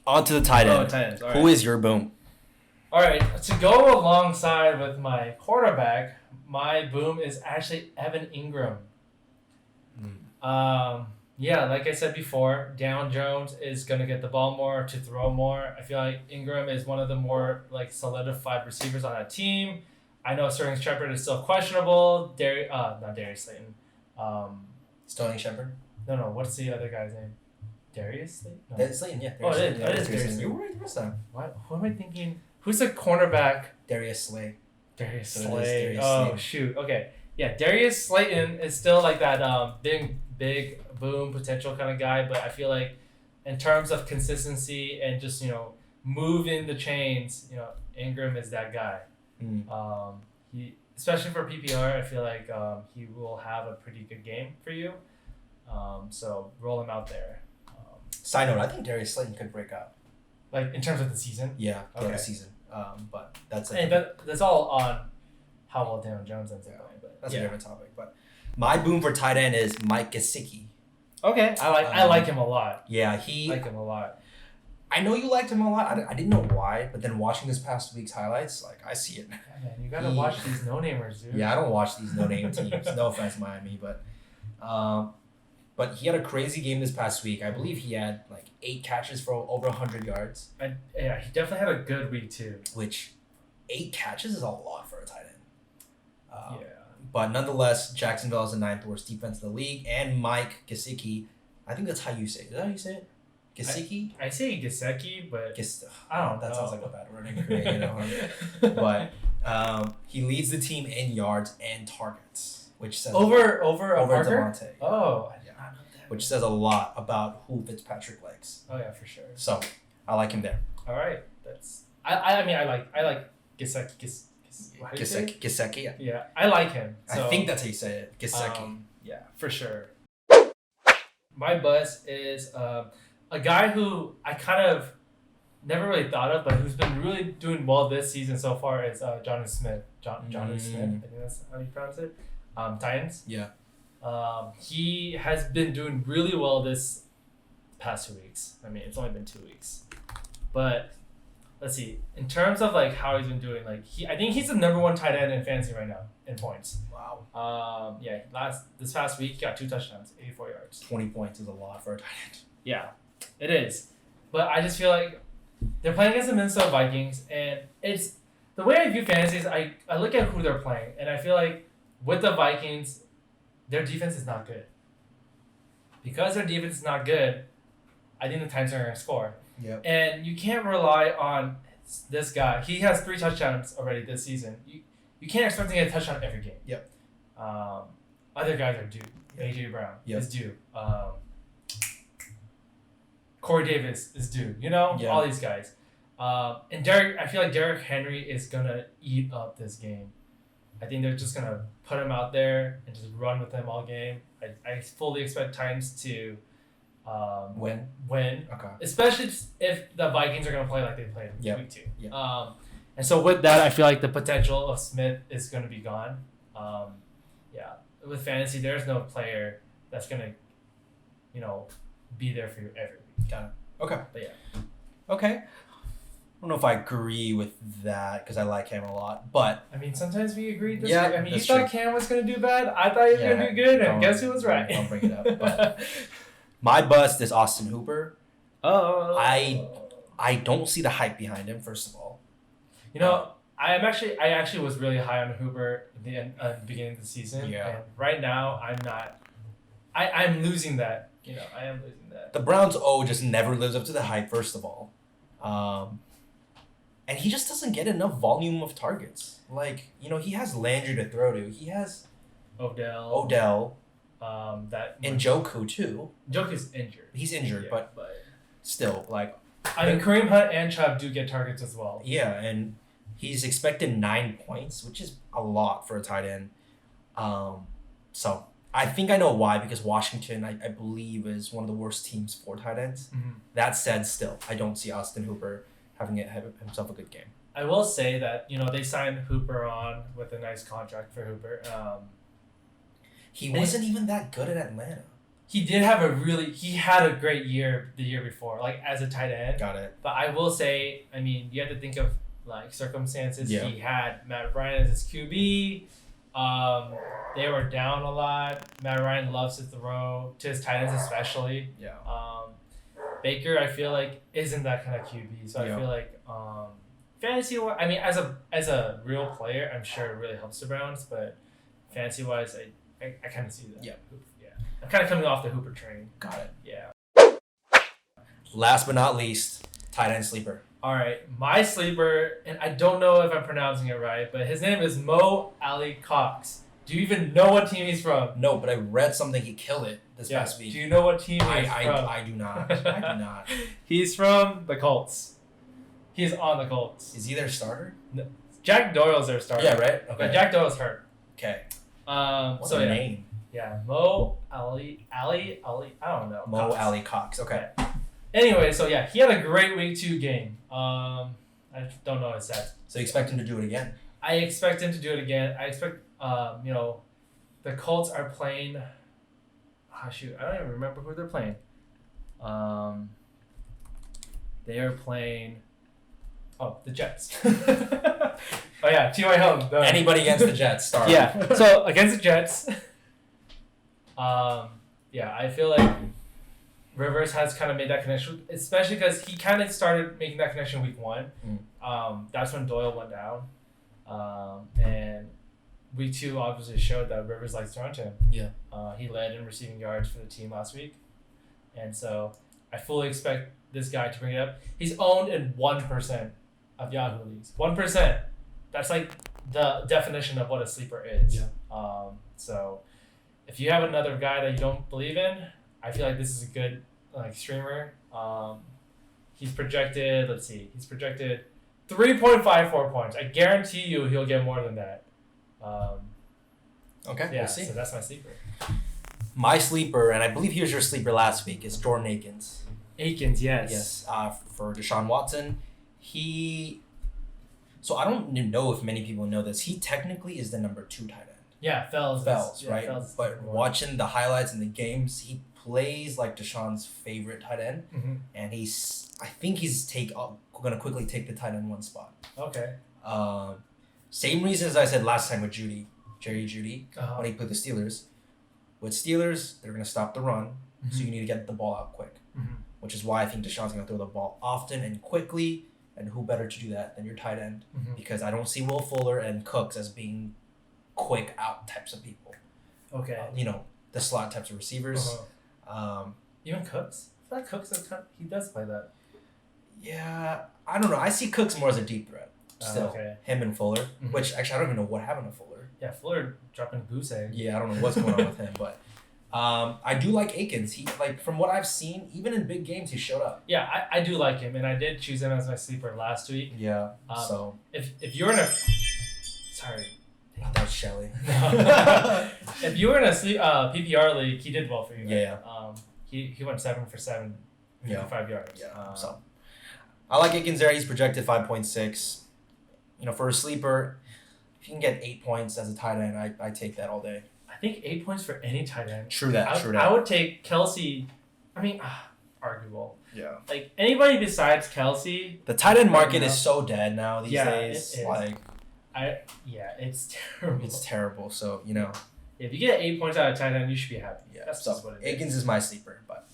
On to the tight end. Tight ends. All Who right. is your boom? All right, to go alongside with my quarterback, my boom is actually Evan Ingram. Yeah, like I said before, Down Jones is gonna get the ball more to throw more. I feel like Ingram is one of the more like solidified receivers on that team. I know Sterling Shepard is still questionable. Not Darius Slayton. Sterling Shepard? No. What's the other guy's name? Darius Slayton? No. Darius Slayton, yeah. Oh, it is Darius Darius Slayton. You Slayton. were right the first time. What? Who am I thinking? Who's the cornerback? Darius Slay. Darius So it is Slayton. Darius Oh Slayton. shoot. Okay. Yeah, Darius Slayton is still like that big boom potential kind of guy, but I feel like in terms of consistency and just moving the chains, Ingram is that guy. He especially for PPR, I feel like he will have a pretty good game for you. So roll him out there. Side note, I think Darius Slayton could break out. Like in terms of the season. Yeah, Okay. the season. But that's And that's all on how well Daniel Jones ends up playing. But that's a different topic. But my boom for tight end is Mike Gesicki. Okay, I like him a lot. Yeah, I like him a lot. I know you liked him a lot. I didn't know why, but then watching this past week's highlights, like I see it. Yeah, man, you gotta watch these no-namers, dude. Yeah, I don't watch these no-name teams. No offense, Miami, but he had a crazy game this past week. I believe he had like 8 catches for over 100 yards. Yeah, he definitely had a good week too. Which 8 catches is a lot for a tight end. Yeah. But nonetheless, Jacksonville is the 9th worst defense in the league, and Mike Gesicki, I think that's how you say it. Is that how you say it? Gesicki? I say Gesicki, but I don't know. That sounds like a bad word in Korean, But he leads the team in yards and targets, which says over Devontae. Devontae. Oh, I did not know that. Which says a lot about who Fitzpatrick likes. Oh yeah, for sure. So I like him there. All right, that's. I mean I like Gesicki. How do you say it? Gesicki. Yeah, I like him. So, I think that's how you say it. Gesicki. Yeah, for sure. My buzz is a guy who I kind of never really thought of, but who's been really doing well this season so far is Jonnu Smith. Jonnu Smith, I think that's how you pronounce it. Titans. Yeah. He has been doing really well this past 2 weeks. I mean, it's only been 2 weeks, but let's see. In terms of like how he's been doing, like I think he's the number 1 tight end in fantasy right now in points. Wow. Yeah. This past week he got 2 touchdowns, 84 yards. 20 points is a lot for a tight end. Yeah, it is. But I just feel like they're playing against the Minnesota Vikings, and it's the way I view fantasy is I look at who they're playing, and I feel like with the Vikings, their defense is not good. Because their defense is not good, I think the Titans are going to score. Yep. And you can't rely on this guy. He has 3 touchdowns already this season. You can't expect him to get a touchdown every game. Yep. Other guys are due. Yep. A.J. Brown Yep. is due. Corey Davis is due. All these guys. And I feel like Derrick Henry is going to eat up this game. I think they're just going to put him out there and just run with him all game. I fully expect Titans to Win. Okay. Especially if the Vikings are going to play like they played Yep. week 2. Yep. And so with that, I feel like the potential of Smith is going to be gone. Yeah. With fantasy, there's no player that's going to, be there for you every week. Got it. Okay. But yeah. Okay. I don't know if I agree with that because I like him a lot, but I mean, sometimes we agreed this Yeah, week. I mean, you that's thought true. Cam was going to do bad. I thought he was going to do good, and guess who was right? Don't bring it up. But my bust is Austin Hooper. I don't see the hype behind him. First of all, I actually was really high on Hooper at the beginning of the season. Yeah. And right now, I'm not. I'm losing that. I am losing that. the Browns O just never lives up to the hype. First of all, and he just doesn't get enough volume of targets. Like he has Landry to throw to. He has Odell. That And Njoku too. Njoku's injured. He's injured, but still, like I mean, Kareem Hunt and Chubb do get targets as well. yeah, and he's expected 9 points, which is a lot for a tight end. So I think I know why, because Washington, I believe, is one of the worst teams for tight ends. Mm-hmm. That said, still, I don't see Austin Hooper have himself a good game. I will say that they signed Hooper on with a nice contract for Hooper. He wasn't even that good at Atlanta. he did have he had a great year the year before, like as a tight end. Got it. But I will say, I mean, you have to think of like circumstances. Yeah. He had Matt Ryan as his QB. They were down a lot. Matt Ryan loves to throw to his tight ends, especially. Yeah. Baker, I feel like, isn't that kind of QB. So I feel like fantasy. I mean, as a real player, I'm sure it really helps the Browns. But fantasy wise, I kind of see that. Yeah. Yeah. I'm kind of coming off the Hooper train. Got it. Yeah. Last but not least, tight end sleeper. All right, my sleeper, and I don't know if I'm pronouncing it right, but his name is Mo Ali Cox. Do you even know what team he's from? No, but I read something he killed it this past week. Do you know what team he's from? I do not. I do not. He's from the Colts. He's on the Colts. Is he their starter? No. Jack Doyle's their starter. Yeah, right? Okay. But Jack Doyle's hurt. Okay. What's a name? Yeah, Mo Ali, I don't know. Mo Ali Cox. Okay. Anyway, so yeah, he had a great week 2 game. I don't know his stats. So you expect him to do it again? I expect him to do it again. I expect, the Colts are playing. Oh, shoot, I don't even remember who they're playing. They are playing. Oh, the Jets. Oh yeah, T.Y. Hilton. Anybody against the Jets? Start. Yeah. So against the Jets. Yeah, I feel like Rivers has kind of made that connection, especially because he kind of started making that connection week 1. That's when Doyle went down. And week 2 obviously showed that Rivers likes throwing to him. Yeah. He led in receiving yards for the team last week. And so I fully expect this guy to bring it up. He's owned in 1% of Yahoo leagues. 1%. That's like the definition of what a sleeper is. Yeah. So if you have another guy that you don't believe in, I feel like this is a good streamer. He's projected, he's projected 3.54 points. I guarantee you he'll get more than that. Okay, yeah, we'll see. So that's my sleeper. My sleeper, and I believe he was your sleeper last week, is Jordan Akins. Akins, yes. Yes, for Deshaun Watson. So I don't know if many people know this. He technically is the number 2 tight end. Yeah, Fells, right? Fells but watching the highlights in the games, he plays like Deshaun's favorite tight end, and I think he's gonna quickly take the tight end 1 spot. Okay. Same reason as I said last time with Jerry Jeudy, when he played the Steelers. With Steelers, they're gonna stop the run, so you need to get the ball out quick, which is why I think Deshaun's gonna throw the ball often and quickly. And who better to do that than your tight end? Because I don't see Will Fuller and Cooks as being quick out types of people. Okay. The slot types of receivers. Even Cooks? I feel like Cooks, he does play that. Yeah, I don't know. I see Cooks more as a deep threat. Still, okay. Him and Fuller, which actually I don't even know what happened to Fuller. Yeah, Fuller dropping goose egg. Yeah, I don't know what's going on with him, but I do like Akins. He from what I've seen, even in big games, he showed up. Yeah, I do like him, and I did choose him as my sleeper last week. Yeah. So if you're in a sorry. Oh, that was Shelly. If you were in a PPR league, he did well for you. Right? Yeah. He went 7 for 7, 55 yards. Yeah. So I like Akins there. He's projected 5.6. For a sleeper, if you can get 8 points as a tight end, I take that all day. I think 8 points for any tight end. True that. I would take Kelsey. I mean, arguable. Yeah. Like anybody besides Kelsey. The tight end market is so dead now these days. It is. It's terrible. It's terrible. So if you get 8 points out of tight end, you should be happy. Yeah. That's so just what it is. Akins is my sleeper, but